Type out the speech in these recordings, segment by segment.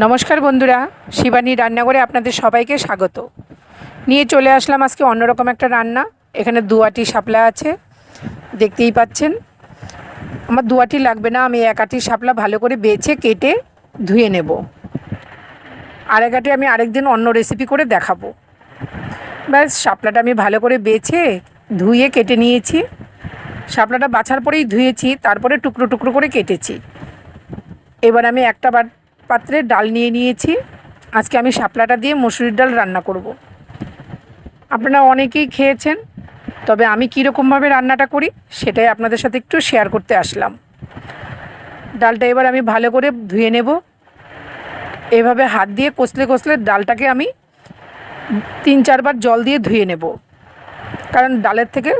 নমস্কার বন্ধুরা, শিবানী রান্নাঘরে আপনাদের সবাইকে স্বাগত। নিয়ে চলে আসলাম আজকে অন্যরকম একটা রান্না। এখানে দুয়াটি শাপলা আছে, দেখতেই পাচ্ছেন। আমার দুয়াটি লাগবে না, আমি এক আটি শাপলা ভালো করে বেছে কেটে ধুয়ে নেব। আর এক আটি আমি আরেকদিন অন্য রেসিপি করে দেখাবো। ব্যাস, শাপলাটা আমি ভালো করে বেছে ধুয়ে কেটে নিয়েছি। শাপলাটা বাছার পরেই ধুয়েছি, তারপরে টুকরো টুকরো করে কেটেছি। এবার আমি একটা পাত্রে ডাল নিয়ে নিয়েছি। আজকে আমি শাপলাটা দিয়ে মসুরির ডাল রান্না করব। আপনারা অনেকেই খেয়েছেন, তবে আমি কীরকমভাবে রান্নাটা করি সেটাই আপনাদের সাথে একটু শেয়ার করতে আসলাম। ডালটা এবার আমি ভালো করে ধুয়ে নেব। এভাবে হাত দিয়ে কষলে কষলে ডালটাকে আমি 3-4 বার জল দিয়ে ধুয়ে নেব, কারণ ডালের থেকে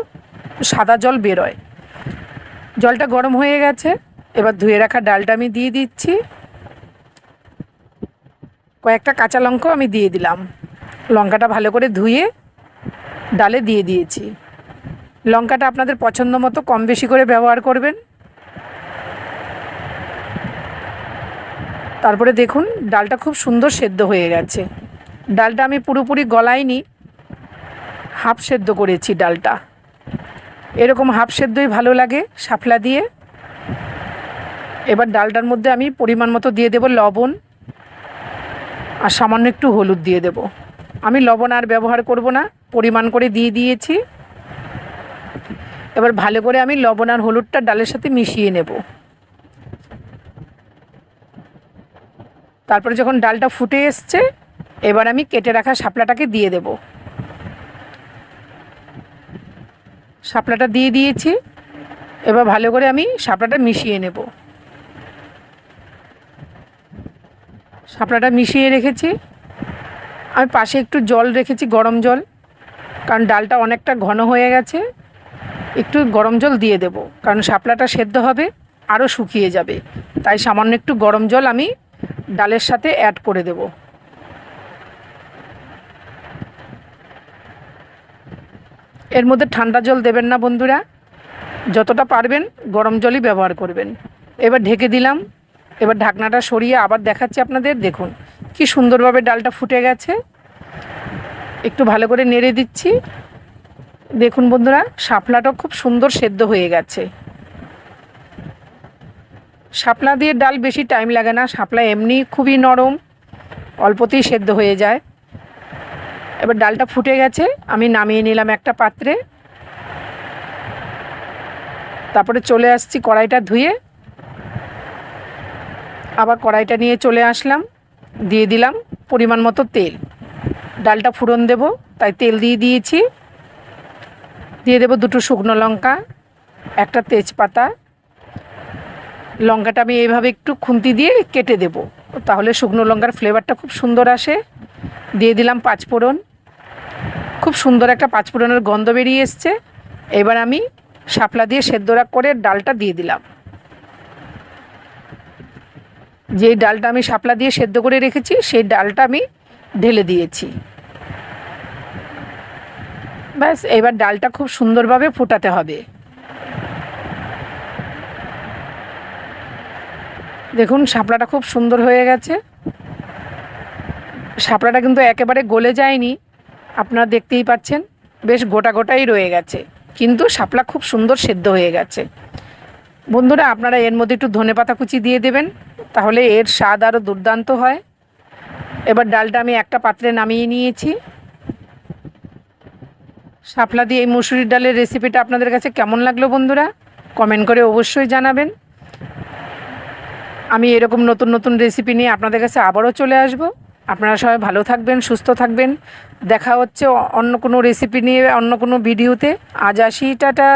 সাদা জল বেরোয়। জলটা গরম হয়ে গেছে, এবার ধুয়ে রাখা ডালটা আমি দিয়ে দিচ্ছি। কয়েকটা কাঁচা লঙ্কাও আমি দিয়ে দিলাম। লঙ্কাটা ভালো করে ধুয়ে ডালে দিয়ে দিয়েছি। লঙ্কাটা আপনাদের পছন্দ মতো কম বেশি করে ব্যবহার করবেন। তারপরে দেখুন ডালটা খুব সুন্দর সেদ্ধ হয়ে গেছে। ডালটা আমি পুরোপুরি গলাইনি, হাফ সেদ্ধ করেছি ডালটা। এরকম হাফ সেদ্ধই ভালো লাগে শাপলা দিয়ে। এবার ডালটার মধ্যে আমি পরিমাণ মতো দিয়ে দেব লবণ, আর সামান্য একটু হলুদ দিয়ে দেব। আমি লবণ আর ব্যবহার করব না, পরিমাণ করে দিয়ে দিয়েছি। এবার ভালো করে আমি লবণ আর হলুদটা ডালের সাথে মিশিয়ে নেব। তারপরে যখন ডালটা ফুটে এসছে, এবার আমি কেটে রাখা শাপলাটাকে দিয়ে দেব। শাপলাটা দিয়ে দিয়েছি। এবার ভালো করে আমি শাপলাটা মিশিয়ে নেব। শাপলাটা মিশিয়ে রেখেছি। আমি পাশে একটু জল রেখেছি, গরম জল, কারণ ডালটা অনেকটা ঘন হয়ে গেছে। একটু গরম জল দিয়ে দেব, কারণ শাপলাটা সেদ্ধ হবে, আরও শুকিয়ে যাবে। তাই সামান্য একটু গরম জল আমি ডালের সাথে অ্যাড করে দেব। এর মধ্যে ঠান্ডা জল দেবেন না বন্ধুরা, যতটা পারবেন গরম জলই ব্যবহার করবেন। এবার ঢেকে দিলাম। এবার ঢাকনাটা সরিয়ে আবার দেখাচ্ছি আপনাদের। দেখুন কি সুন্দরভাবে ডালটা ফুটে গেছে। একটু ভালো করে নেড়ে দিচ্ছি। দেখুন বন্ধুরা, শাপলাটা খুব সুন্দর সেদ্ধ হয়ে গেছে। শাপলা দিয়ে ডাল বেশি টাইম লাগে না, শাপলা এমনি খুবই নরম, অল্পতেই সেদ্ধ হয়ে যায়। এবার ডালটা ফুটে গেছে, আমি নামিয়ে নিলাম একটা পাত্রে। তারপরে চলে আসছি কড়াইটা ধুয়ে, আবার কড়াইটা নিয়ে চলে আসলাম। দিয়ে দিলাম পরিমাণ মতো তেল। ডালটা ফোড়ন দেব, তাই তেল দিয়ে দিয়েছি। দিয়ে দেব 2টো শুকনো লঙ্কা, একটা তেজপাতা। লঙ্কাটা আমি এইভাবে একটু খুন্তি দিয়ে কেটে দেব, তাহলে শুকনো লঙ্কার ফ্লেভারটা খুব সুন্দর আসে। দিয়ে দিলাম 5 ফোড়ন। খুব সুন্দর একটা 5 ফোড়নের গন্ধ বেরিয়ে এসছে। এবার আমি শাপলা দিয়ে সেদ্ধ করে ডালটা দিয়ে দিলাম। যেই ডালটা আমি শাপলা দিয়ে সেদ্ধ করে রেখেছি, সেই ডালটা আমি ঢেলে দিয়েছি। ব্যাস, এবার ডালটা খুব সুন্দরভাবে ফোটাতে হবে। দেখুন শাপলাটা খুব সুন্দর হয়ে গেছে। শাপলাটা কিন্তু একেবারে গলে যায়নি, আপনারা দেখতেই পাচ্ছেন, বেশ গোটা গোটাই রয়ে গেছে, কিন্তু শাপলা খুব সুন্দর সেদ্ধ হয়ে গেছে। বন্ধুরা, আপনারা এর মধ্যে একটু ধনেপাতা কুচি দিয়ে দেবেন, তাহলে এর স্বাদ আরও দুর্দান্ত হয়। এবার ডালটা আমি একটা পাত্রে নামিয়ে নিয়েছি। শাপলা দিয়ে এই মুসুরির ডালের রেসিপিটা আপনাদের কাছে কেমন লাগলো বন্ধুরা, কমেন্ট করে অবশ্যই জানাবেন। আমি এরকম নতুন নতুন রেসিপি নিয়ে আপনাদের কাছে আবারও চলে আসব। আপনারা সবাই ভালো থাকবেন, সুস্থ থাকবেন। দেখা হচ্ছে অন্য কোনো রেসিপি নিয়ে অন্য কোনো ভিডিওতে। আজ আসি, টাটা।